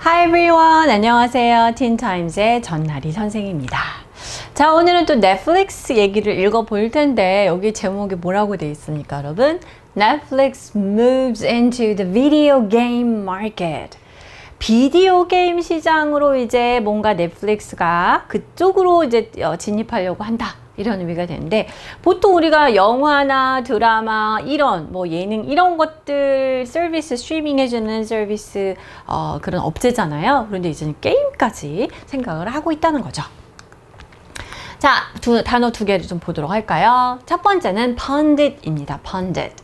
Hi everyone. 안녕하세요. 틴타임즈의 전나리 선생입니다. 자, 오늘은 또 넷플릭스 얘기를 읽어볼 텐데 여기 제목이 뭐라고 되어 있습니까, 여러분? Netflix moves into the video game market. 비디오 게임 시장으로 이제 뭔가 넷플릭스가 그쪽으로 이제 진입하려고 한다. 이런 의미가 되는데, 보통 우리가 영화나 드라마 이런 뭐 예능 이런 것들 서비스 스트리밍 해주는 서비스 그런 업체잖아요. 그런데 이제는 게임까지 생각을 하고 있다는 거죠. 자, 단어 두 개를 좀 보도록 할까요? 첫 번째는 pundit입니다. pundit.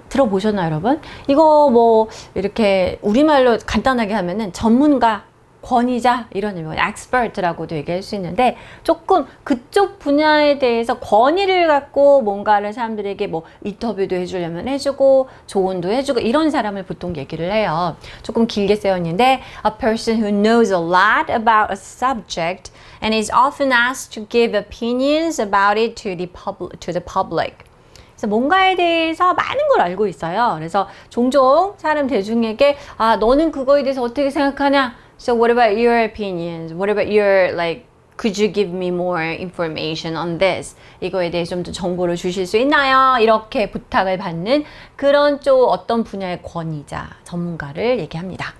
들어보셨나요, 여러분? 이거 뭐 이렇게 우리말로 간단하게 하면은 전문가, 권위자 이런 의미, expert라고도 얘기할 수 있는데, 조금 그쪽 분야에 대해서 권위를 갖고 뭔가를 사람들에게 뭐 인터뷰도 해주려면 해주고 조언도 해주고 이런 사람을 보통 얘기를 해요. 조금 길게 쓰여있는데, a person who knows a lot about a subject and is often asked to give opinions about it to the public. 그래서 뭔가에 대해서 많은 걸 알고 있어요. 그래서 종종 사람 대중에게 너는 그거에 대해서 어떻게 생각하냐? So what about your opinions? What about your, could you give me more information on this? 이거에 대해 좀 더 정보를 주실 수 있나요? 이렇게 부탁을 받는 그런 쪽 어떤 분야의 권위자, 전문가를 얘기합니다.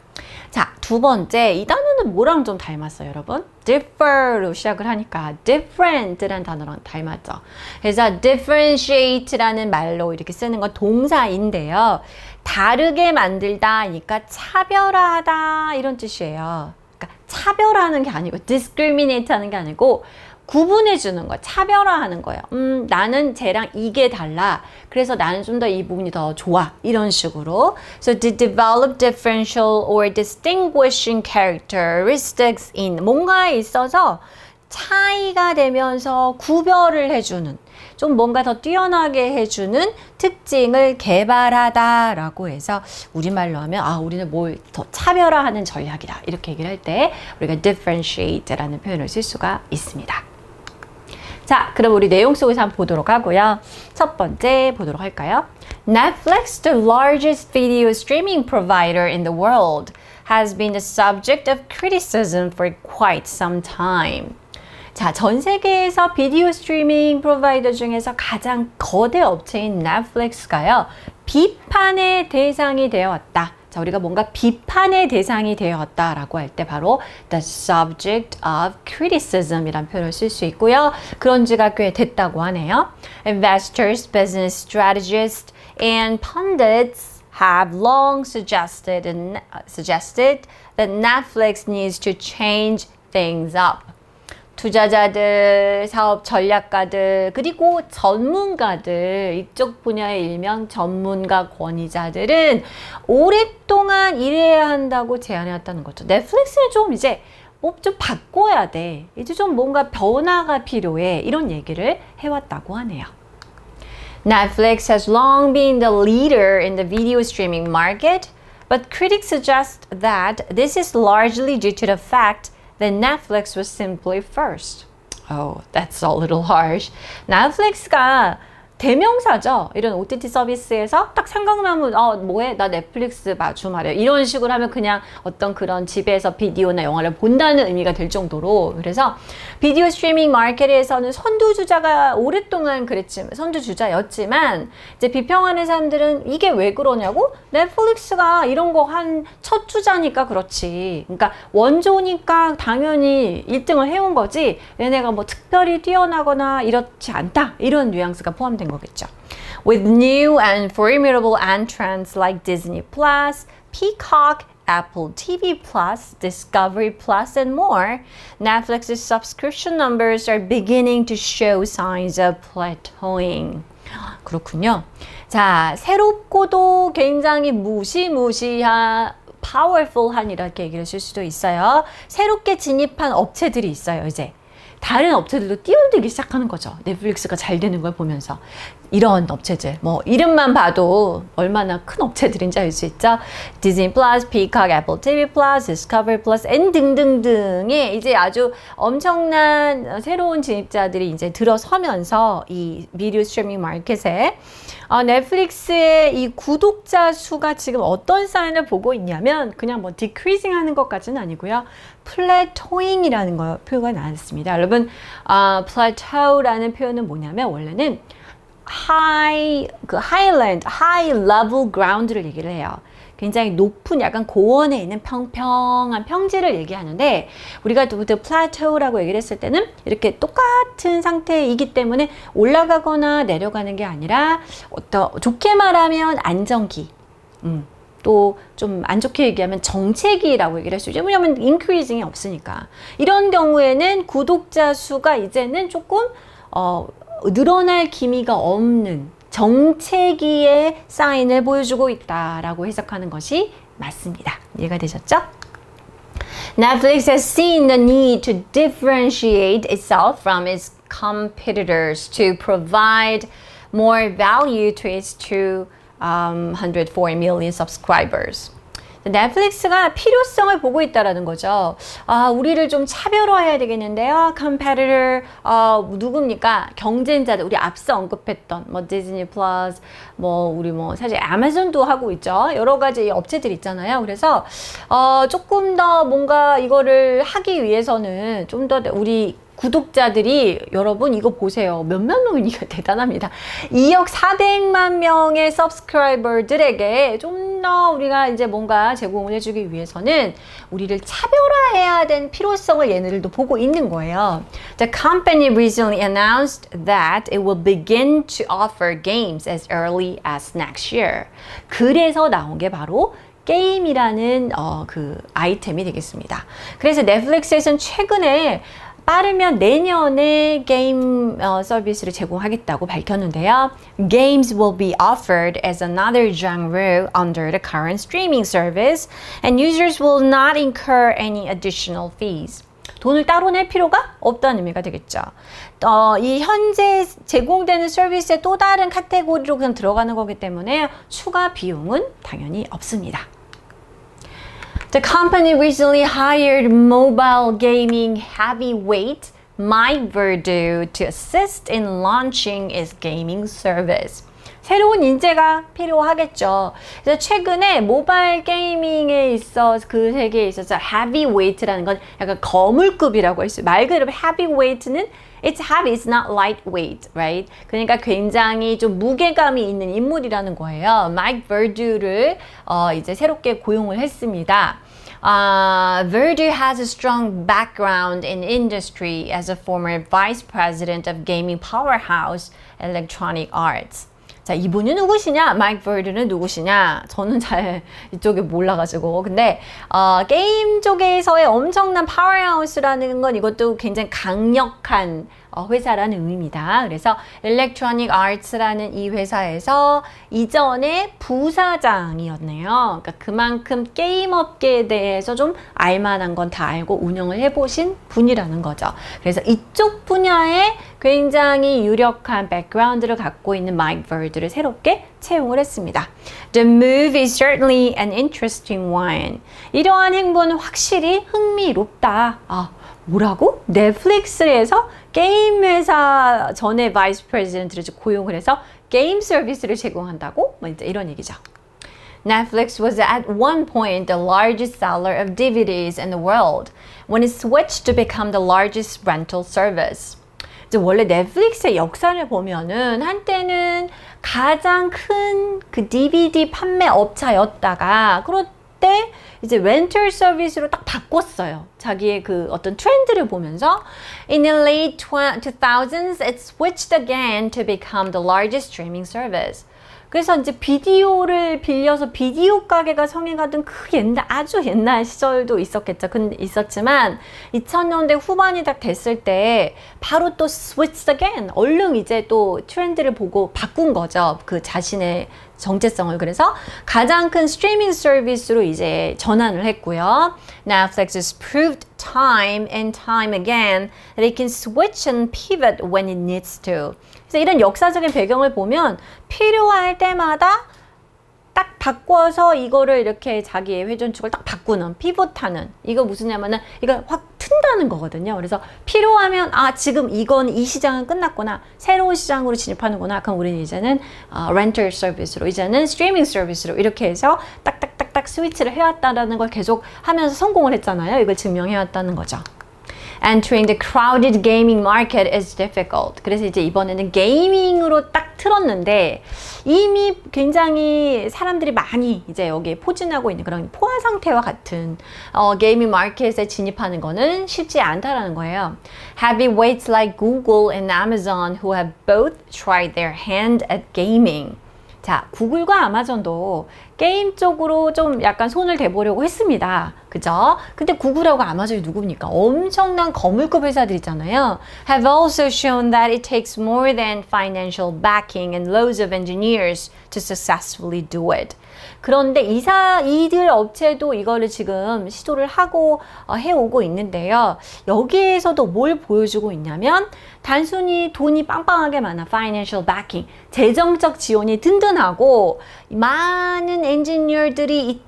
자, 두 번째, 이 단어는 뭐랑 좀 닮았어요, 여러분? differ로 시작을 하니까 different라는 단어랑 닮았죠. 그래서 differentiate라는 말로 이렇게 쓰는 건 동사인데요. 다르게 만들다니까 차별화하다 이런 뜻이에요. 그러니까 차별화하는 게 아니고 discriminate 하는 게 아니고 구분해 주는 거, 차별화하는 거예요. 나는 쟤랑 이게 달라. 그래서 나는 좀 더 이 부분이 더 좋아. 이런 식으로. So to develop differential or distinguishing characteristics in 뭔가에 있어서 차이가 되면서 구별을 해주는, 좀 뭔가 더 뛰어나게 해주는 특징을 개발하다라고 해서 우리말로 하면 우리는 뭘 더 차별화하는 전략이다. 이렇게 얘기를 할 때 우리가 differentiate라는 표현을 쓸 수가 있습니다. 자, 그럼 우리 내용 속에서 한번 보도록 하고요. 첫 번째 보도록 할까요? Netflix, the largest video streaming provider in the world, has been the subject of criticism for quite some time. 자, 전 세계에서 비디오 스트리밍 프로바이더 중에서 가장 거대 업체인 넷플릭스가요, 비판의 대상이 되어 왔다. 자, 우리가 뭔가 비판의 대상이 되었다라고 할 때 바로 the subject of criticism 이란 표현을 쓸 수 있고요. 그런 지가 꽤 됐다고 하네요. Investors, business strategists, and pundits have long suggested that Netflix needs to change things up. 투자자들, 사업 전략가들, 그리고 전문가들, 이쪽 분야의 일명 전문가 권위자들은 오랫동안 일해야 한다고 제안해왔다는 거죠. 넷플릭스는 좀 이제 좀 바꿔야 돼. 이제 좀 뭔가 변화가 필요해. 이런 얘기를 해왔다고 하네요. Netflix has long been the leader in the video streaming market, but critics suggest that this is largely due to the fact that Netflix was simply first. Oh, that's a little harsh. 넷플릭스가 대명사죠. 이런 OTT 서비스에서 딱 생각나면 뭐해? 나 넷플릭스 마주 말이야. 이런 식으로 하면 그냥 어떤 그런 집에서 비디오나 영화를 본다는 의미가 될 정도로. 그래서 비디오 스트리밍 마켓에서는 선두주자가 오랫동안 선두주자였지만 이제 비평하는 사람들은 이게 왜 그러냐고? 넷플릭스가 이런 거 한 첫 주자니까 그렇지. 그러니까 원조니까 당연히 1등을 해온 거지. 얘네가 뭐 특별히 뛰어나거나 이렇지 않다. 이런 뉘앙스가 포함된 거겠죠. With new and formidable entrants like Disney Plus, Peacock, Apple TV Plus, Discovery Plus, and more, Netflix's subscription numbers are beginning to show signs of plateauing. 그렇군요. 자, 새롭고도 굉장히 무시무시한 powerful한 이렇게 얘기를 쓸 수도 있어요. 새롭게 진입한 업체들이 있어요, 이제. 다른 업체들도 뛰어들기 시작하는 거죠. 넷플릭스가 잘 되는 걸 보면서. 이런 업체들, 뭐 이름만 봐도 얼마나 큰 업체들인지 알 수 있죠. 디즈니 플러스, 피콕, 애플 TV 플러스, 디스커버리 플러스, 등등등등의 이제 아주 엄청난 새로운 진입자들이 이제 들어서면서 이 비디오 스트리밍 마켓에 넷플릭스의 이 구독자 수가 지금 어떤 사인을 보고 있냐면 그냥 뭐 decreasing 하는 것까지는 아니고요. plateauing이라는 거 표현이 나왔습니다. 여러분, plateau라는 표현은 뭐냐면 원래는 high level ground를 얘기를 해요. 굉장히 높은 약간 고원에 있는 평평한 평지를 얘기하는데 우리가 또 plateau라고 얘기를 했을 때는 이렇게 똑같은 상태이기 때문에 올라가거나 내려가는 게 아니라 좋게 말하면 안정기, 또 좀 안 좋게 얘기하면 정체기라고 얘기를 할 수 있죠. 왜냐하면 increasing이 없으니까. 이런 경우에는 구독자 수가 이제는 조금 늘어날 기미가 없는 정체기의 사인을 보여주고 있다라고 해석하는 것이 맞습니다. 이해가 되셨죠? Netflix has seen the need to differentiate itself from its competitors to provide more value to its 204 million subscribers. 넷플릭스가 필요성을 보고 있다라는 거죠. 우리를 좀 차별화해야 되겠는데요. competitor, 누굽니까? 경쟁자들, 우리 앞서 언급했던, 뭐, 디즈니 플러스, 우리 사실 아마존도 하고 있죠. 여러 가지 업체들 있잖아요. 그래서, 조금 더 뭔가 이거를 하기 위해서는 좀 더 우리 구독자들이 여러분 이거 보세요. 몇만 명이니까 대단합니다. 2억 400만 명의 서브스크라이버들에게 좀 더 우리가 이제 뭔가 제공을 해주기 위해서는 우리를 차별화해야 된 필요성을 얘네들도 보고 있는 거예요. The company recently announced that it will begin to offer games as early as next year. 그래서 나온 게 바로 게임이라는 그 아이템이 되겠습니다. 그래서 넷플릭스에서는 최근에 빠르면 내년에 게임 서비스를 제공하겠다고 밝혔는데요. Games will be offered as another genre under the current streaming service and users will not incur any additional fees. 돈을 따로 낼 필요가 없다는 의미가 되겠죠. 이 현재 제공되는 서비스의 또 다른 카테고리로 그냥 들어가는 거기 때문에 추가 비용은 당연히 없습니다. The company recently hired mobile gaming heavyweight Mike Verdu to assist in launching its gaming service. 새로운 인재가 필요하겠죠. 그래서 최근에 모바일 게이밍에 있어 그 세계에 있어서 heavyweight라는 건 약간 거물급이라고 할 수. 말 그대로 heavyweight는 it's heavy, it's not lightweight, right? 그러니까 굉장히 좀 무게감이 있는 인물이라는 거예요. 마이크 버듀를 이제 새롭게 고용을 했습니다. Verdu has a strong background in industry as a former vice president of gaming powerhouse Electronic Arts. 자, 이분이 누구시냐? 마이크 버드는 누구시냐? 저는 잘 이쪽에 몰라가지고. 근데, 게임 쪽에서의 엄청난 파워하우스라는 건 이것도 굉장히 강력한 회사라는 의미입니다. 그래서 Electronic Arts라는 이 회사에서 이전에 부사장이었네요. 그러니까 그만큼 게임 업계에 대해서 좀 알만한 건 다 알고 운영을 해보신 분이라는 거죠. 그래서 이쪽 분야에 굉장히 유력한 백그라운드를 갖고 있는 마이크 버드를 새롭게 채용을 했습니다. The move is certainly an interesting one. 이러한 행보는 확실히 흥미롭다. 뭐라고? 넷플릭스에서 게임 회사 전에 바이스 프레지던트를 고용을 해서 게임 서비스를 제공한다고? 이제 이런 얘기죠. Netflix was at one point the largest seller of DVDs in the world when it switched to become the largest rental service. 이제 원래 넷플릭스의 역사를 보면은 한때는 가장 큰 그 DVD 판매 업체였다가 그때 이제 렌털 서비스로 딱 바꿨어요. 자기의 그 어떤 트렌드를 보면서 In the late 2000s, it switched again to become the largest streaming service. 그래서 이제 비디오를 빌려서 비디오 가게가 성행하던 그 옛날, 아주 옛날 시절도 있었겠죠. 있었지만 2000년대 후반이 딱 됐을 때 바로 또 switched again. 얼른 이제 또 트렌드를 보고 바꾼 거죠. 그 자신의 정체성을. 그래서 가장 큰 스트리밍 서비스로 이제 전환을 했고요. Netflix is proved time and time again that it can switch and pivot when it needs to. 그래서 이런 역사적인 배경을 보면 필요할 때마다 딱 바꿔서 이거를 이렇게 자기의 회전축을 딱 바꾸는, 피봇하는. 이거 무슨냐면은 이걸 확 튼다는 거거든요. 그래서 필요하면 지금 이건 이 시장은 끝났구나. 새로운 시장으로 진입하는구나. 그럼 우리는 이제는 렌털 서비스로, 이제는 스트리밍 서비스로 이렇게 해서 딱딱딱딱 스위치를 해왔다라는 걸 계속 하면서 성공을 했잖아요. 이걸 증명해왔다는 거죠. Entering the crowded gaming market is difficult. 그래서 이제 이번에는 게이밍으로 딱 틀었는데 이미 굉장히 사람들이 많이 이제 여기에 포진하고 있는 그런 포화 상태와 같은 게이밍 마켓에 진입하는 거는 쉽지 않다라는 거예요. Heavyweights like Google and Amazon who have both tried their hand at gaming. 자, 구글과 아마존도 게임 쪽으로 좀 약간 손을 대보려고 했습니다. 그죠? 근데 구글하고 아마존이 누굽니까? 엄청난 거물급 회사들이잖아요. Have also shown that it takes more than financial backing and loads of engineers to successfully do it. 그런데 이들 업체도 이거를 지금 시도를 하고 해오고 있는데요. 여기에서도 뭘 보여주고 있냐면 단순히 돈이 빵빵하게 많아, financial backing, 재정적 지원이 든든하고 많은 엔지니어들이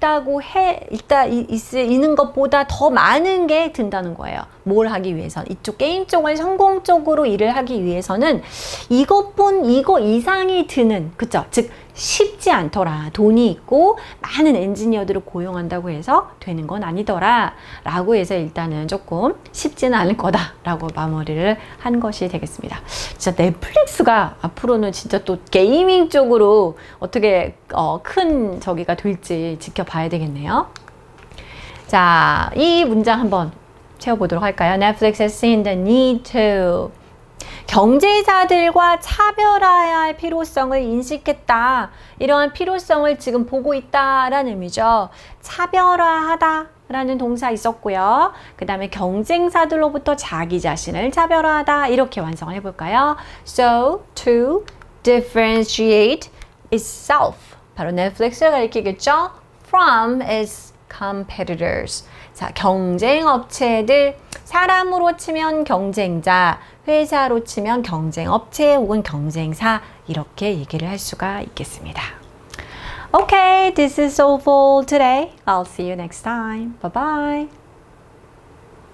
있는 것보다 더 많은 게 든다는 거예요. 뭘 하기 위해서는, 이쪽 게임 쪽을 성공적으로 일을 하기 위해서는 이거 이상이 드는, 그쵸? 즉 쉽지 않더라. 돈이 있고 많은 엔지니어들을 고용한다고 해서 되는 건 아니더라 라고 해서 일단은 조금 쉽지는 않을 거다 라고 마무리를 한 것이 되겠습니다. 진짜 넷플릭스가 앞으로는 진짜 또 게이밍 쪽으로 어떻게 큰 저기가 될지 지켜봐야 되겠네요. 자, 이 문장 한번 채워보도록 할까요? Netflix has seen the need to. 경제사들과 차별화해야 할 필요성을 인식했다. 이러한 필요성을 지금 보고 있다라는 의미죠. 차별화하다 라는 동사 있었고요. 그 다음에 경쟁사들로부터 자기 자신을 차별화하다. 이렇게 완성을 해볼까요? So, to differentiate itself. 바로 넷플릭스를 가리키겠죠? From its competitors. 자, 경쟁 업체들, 사람으로 치면 경쟁자, 회사로 치면 경쟁업체 혹은 경쟁사, 이렇게 얘기를 할 수가 있겠습니다. Okay, this is all for today. I'll see you next time. Bye bye.